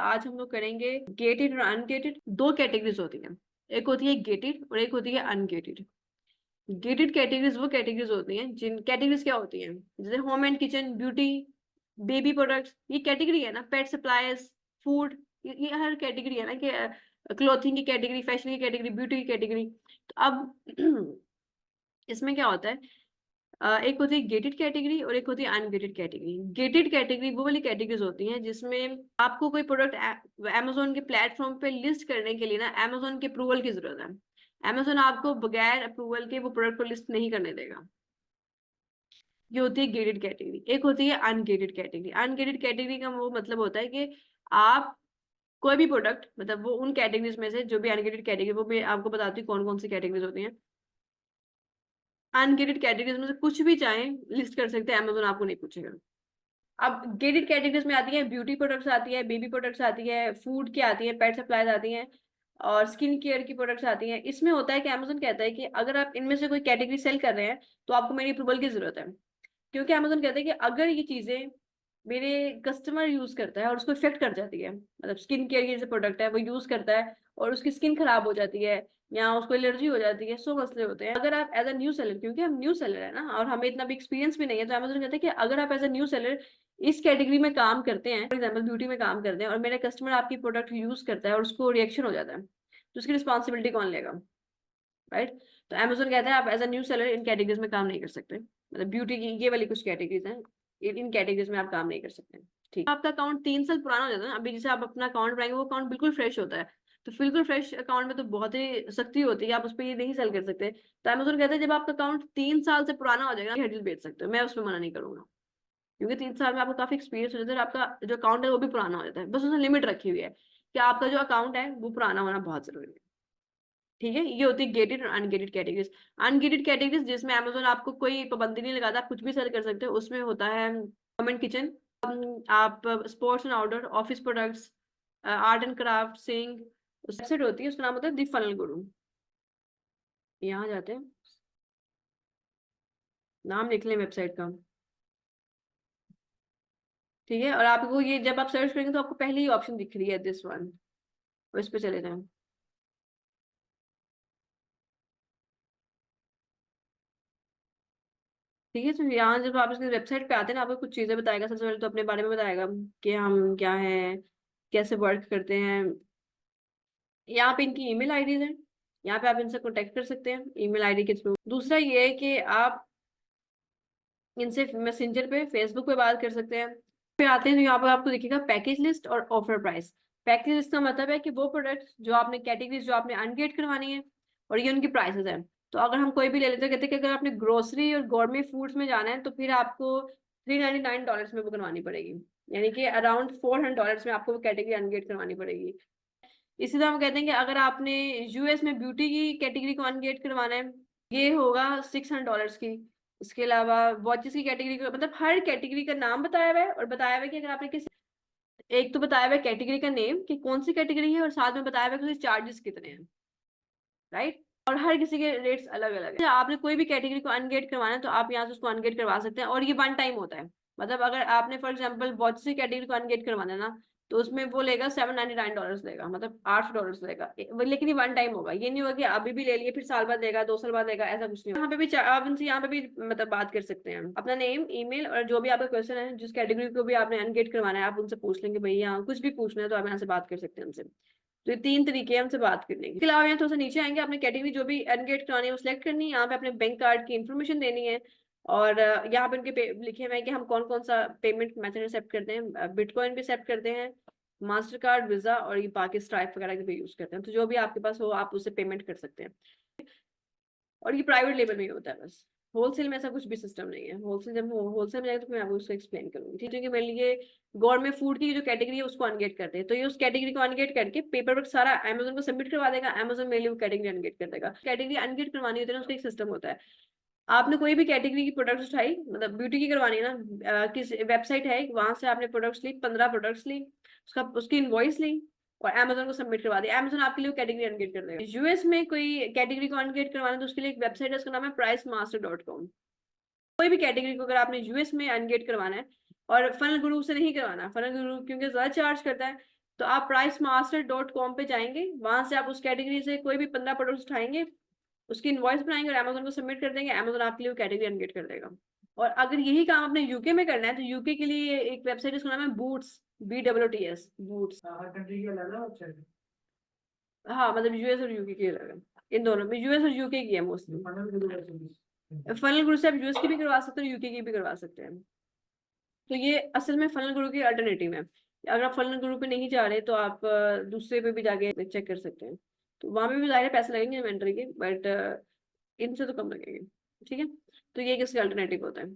आज हम लोग करेंगे गेटेड और अनगेटेड। दो कैटेगरीज होती हैं, एक होती है गेटेड और एक होती है अनगेटेड। गेटेड कैटेगरीज वो कैटेगरीज होती हैं जिन कैटेगरीज क्या होती हैं, जैसे home and kitchen, beauty, baby products, ये कैटेगरी है ना, पेट सप्लायर्स, फूड, ये हर कैटेगरी है ना कि क्लोथिंग की कैटेगरी, फैशन की कैटेगरी, ब्यूटी की कैटेगरी। तो अब इसमें क्या होता है, एक होती है गेटेड कैटेगरी और एक होती है अनगेटेड कैटेगरी। गेटेड कैटेगरी वो वाली कैटेगरीज होती हैं जिसमें आपको कोई प्रोडक्ट अमेजोन के प्लेटफॉर्म पे लिस्ट करने के लिए ना अमेजोन के अप्रूवल की जरूरत है। अमेजोन आपको बगैर अप्रूवल के वो प्रोडक्ट को लिस्ट नहीं करने देगा। ये होती है गेटेड कैटेगरी। एक होती है अनगेटेड कैटेगरी। अनगेटेड कैटेगरी का वो मतलब होता है कि आप कोई भी प्रोडक्ट, मतलब वो उन कैटेगरीज में से जो भी अनगेटेड कैटेगरी, वो मैं आपको बताती हूँ कौन कौन सी कैटेगरीज होती हैं। अनगेटेड कैटेगरीज में से कुछ भी चाहें लिस्ट कर सकते हैं, अमेजोन आपको नहीं पूछेगा। अब गेटेड कैटेगरीज में आती है ब्यूटी प्रोडक्ट्स आती है, बेबी प्रोडक्ट्स आती है, फूड की आती है, पेट सप्लाईज आती हैं और स्किन केयर की प्रोडक्ट्स आती हैं। इसमें होता है कि अमेजोन कहता है कि अगर आप इनमें से कोई कैटेगरी सेल कर रहे हैं तो आपको मेरी अप्रूवल की जरूरत है। क्योंकि अमेजोन कहते हैं कि अगर ये चीजें मेरे कस्टमर यूज करता है और उसको इफेक्ट कर जाती है, मतलब स्किन केयर की जैसे प्रोडक्ट है वो यूज करता है और उसकी स्किन खराब हो जाती है या उसको एलर्जी हो जाती है, सो मसले होते हैं। अगर आप एज अ न्यू सेलर, क्योंकि हम न्यू सेलर है ना और हमें इतना भी एक्सपीरियंस भी नहीं है, तो अमेजोन कहते हैं कि अगर आप एज अ न्यू सेलर इस कैटेगरी में काम करते हैं, फॉर एग्जाम्पल ब्यूटी में काम करते हैं और मेरा कस्टमर आपकी प्रोडक्ट यूज करता है और उसको रिएक्शन हो जाता है, तो उसकी रिस्पॉन्सिबिलिटी कौन लेगा, राइट? तो अमेजोन कहता है आप एज अ न्यू सेलर इन कैटेगरीज में काम नहीं कर सकते। मतलब ब्यूटी की ये वाली कुछ कैटेगरीज हैं, इन कैटेगरीज में आप काम नहीं कर सकते। ठीक, आपका अकाउंट 3 साल पुराना हो जाता है ना, अभी जैसे आप अपना अकाउंट बनाएंगे वो अकाउंट बिल्कुल फ्रेश होता है, तो बिल्कुल फ्रेश अकाउंट में तो बहुत ही सख्ती होती है, आप उस पर ये नहीं सेल कर सकते। तो अमेजोन कहता है जब आपका अकाउंट 3 साल से पुराना हो जाएगा हेडल बेच सकते हो, मैं उसमें मना नहीं करूंगा। क्योंकि 3 साल में आपको काफी एक्सपीरियंस हो जाता है और आपका जो अकाउंट है वो भी पुराना हो जाता है, बस उसने लिमिट रखी हुई है कि आपका जो अकाउंट है वो पुराना होना बहुत जरूरी है। ठीक है, ये होती है गेटेड और अनगेटेड कैटेगरीज। अनगेटेड कैटेगरीज जिसमें अमेजोन आपको कोई पाबंदी नहीं लगाता, आप कुछ भी सेल कर सकते हो, उसमें होता है होम एंड किचन, आप sports and outdoor, office products, art and craft, सिंग। वेबसाइट होती है उसका नाम होता है दी फनल गुरु। यहाँ जाते हैं, नाम लिख लें वेबसाइट का। ठीक है, और आपको ये जब आप सर्च करेंगे तो आपको पहले ही ऑप्शन दिख रही है दिस वन, इस पे चले जाएं। ठीक है, तो यहाँ जब आप इसकी वेबसाइट पे आते हैं ना, आपको कुछ चीजें बताएगा। सबसे पहले तो अपने बारे में बताएगा कि हम क्या है, कैसे वर्क करते हैं। यहाँ पे इनकी ईमेल आईडीज हैं, यहाँ पे आप इनसे कॉन्टेक्ट कर सकते हैं ईमेल आईडी के थ्रू। दूसरा ये है कि आप इनसे मैसेंजर पे, फेसबुक पे बात कर सकते हैं। फिर आते हैं तो यहाँ पर आपको दिखेगा पैकेज लिस्ट और ऑफर प्राइस। पैकेज लिस्ट का मतलब है कि वो प्रोडक्ट जो आपने कैटेगरीज जो आपने अनगेट करवानी है और ये उनकी प्राइसेस हैं। तो अगर हम कोई भी ले लेते हैं, कहते हैं कि अगर आपने ग्रोसरी और गॉर्मे फूड्स में जाना है तो फिर आपको $399 में वो करवानी पड़ेगी, यानी कि अराउंड $400 में आपको वो कैटेगरी अनगेट करवानी पड़ेगी। इसी तरह हम कहते हैं कि अगर आपने यूएस में ब्यूटी की कैटेगरी को अनगेट करवाना है, ये होगा $600 की। इसके अलावा वॉचेस की कैटेगरी को, मतलब हर कैटेगरी का नाम बताया हुआ है और बताया हुआ है कि अगर आपने किसी, एक तो बताया हुआ है कैटेगरी का नेम कि कौन सी कैटेगरी है और साथ में बताया हुआ है कि उसके चार्जेस कितने हैं, राइट? और हर किसी के रेट्स अलग अलग है। आपने कोई भी कैटेगरी को अनगेट करवाना है तो आप यहाँ से उसको अनगेट करवा सकते हैं और ये वन टाइम होता है। मतलब अगर आपने फॉर एग्जाम्पल वॉच की कैटेगरी को अनगेट करवाना है ना, तो उसमें वो लेगा $799 लेगा, मतलब $800 लेगा। लेकिन ये वन टाइम होगा, ये नहीं होगा कि अभी भी ले लिए फिर साल बाद देगा, 2 साल बाद देगा, ऐसा कुछ नहीं होगा। यहाँ पे भी आप इनसे यहाँ पे भी मतलब बात कर सकते हैं, अपना नेम, ईमेल और जो भी आपका क्वेश्चन है, जिस कैटेगरी को भी आपने अनगेट करवाना है आप उनसे पूछ लेंगे। भैया कुछ भी पूछना है तो आप यहाँ से बात कर सकते हैं उनसे। तो ये 3 तरीके हैं हमसे बात करने के। इसके अलावा यहाँ थोड़ा सा नीचे आएंगे, आपने कैटेगरी जो भी अनगेट करानी है वो सिलेक्ट करनी है, यहाँ पे अपने बैंक कार्ड की इन्फॉर्मेशन देनी है और यहाँ पे उनके लिखे हुए हैं कि हम कौन कौन सा पेमेंट मेथड एक्सेप्ट करते हैं। बिटकॉइन भी एक्सेप्ट करते हैं, मास्टर कार्ड, वीजा और ये बाकी स्ट्राइप वगैरह के भी यूज करते हैं। तो जो भी आपके पास हो आप उससे पेमेंट कर सकते हैं और ये प्राइवेट लेवल में ही होता है बस। होलसेल में ऐसा कुछ भी सिस्टम नहीं है। होलसेल जब होलसेल में जाएगा तो मैं आपको उसको एक्सप्लेन करूंगी। ठीक है, कि मेरे लिए गवर्नमेंट फूड की जो कैटेगरी है उसको अनगेट करते हैं, तो ये उस कैटेगरी को अनगेट करके पेपर वर्क सारा अमेजोन को सबमिट करवा देगा, अमेजोन मेरे लिए वो कैटेगरी अनगेट कर देगा। कैटेगरी अनगेट करवानी होती है ना, उसका एक सिस्टम होता है। आपने कोई भी कैटेगरी की प्रोडक्ट्स उठाई, मतलब ब्यूटी की करवानी है ना, किस वेबसाइट है वहां से आपने प्रोडक्ट्स ली, 15 प्रोडक्ट्स ली, उसका उसकी इनवॉइस ली और अमेजोन को सबमिट करवा दिया, अमेजोन आपके लिए कैटेगरी अनगेट कर देगा। यूएस में कोई कैटेगरी को अनगेट करवाना है तो उसके लिए एक वेबसाइट है, उसका नाम है pricemaster.com। कोई भी कैटेगरी को अगर आपने यूएस में अनगेट करवाना है, और फनल गुरु से नहीं करवाना, फनल गुरु क्योंकि ज्यादा चार्ज करता है, तो आप pricemaster.com पे जाएंगे, वहां से आप उस कैटेगरी से कोई भी 15 प्रोडक्ट्स उठाएंगे, उसकी इनवॉइस बनाएंगे और अमेजोन को सबमिट कर देंगे, अमेजोन आपके लिए वो कैटेगरी अनगेट कर देगा। और अगर यही काम आपने यूके में करना है तो यूके के लिए एक वेबसाइट है, उसका नाम है बूट्स, BOOTS, बूट्स। हर कंट्री की अलग अलग वेबसाइट है। हाँ मतलब यूएस और यूके की अलग है, इन दोनों में यूएस और यूके की है मोस्टली। फनल गुरु वेबसाइट। फनल गुरु से आप यूएस की भी करवा सकते हो, यूके की भी करवा सकते हैं। तो ये असल में फनल गुरु की अल्टरनेटिव है। अगर आप फनल गुरु पे नहीं जा रहे तो आप दूसरे पे भी जाके चेक कर सकते हैं। तो वहां पे भी ज़ाहिर है पैसे लगेंगे इन्वेंटरी के, बट इनसे तो कम लगेंगे। ठीक है, तो ये किसका अल्टरनेटिव होता है।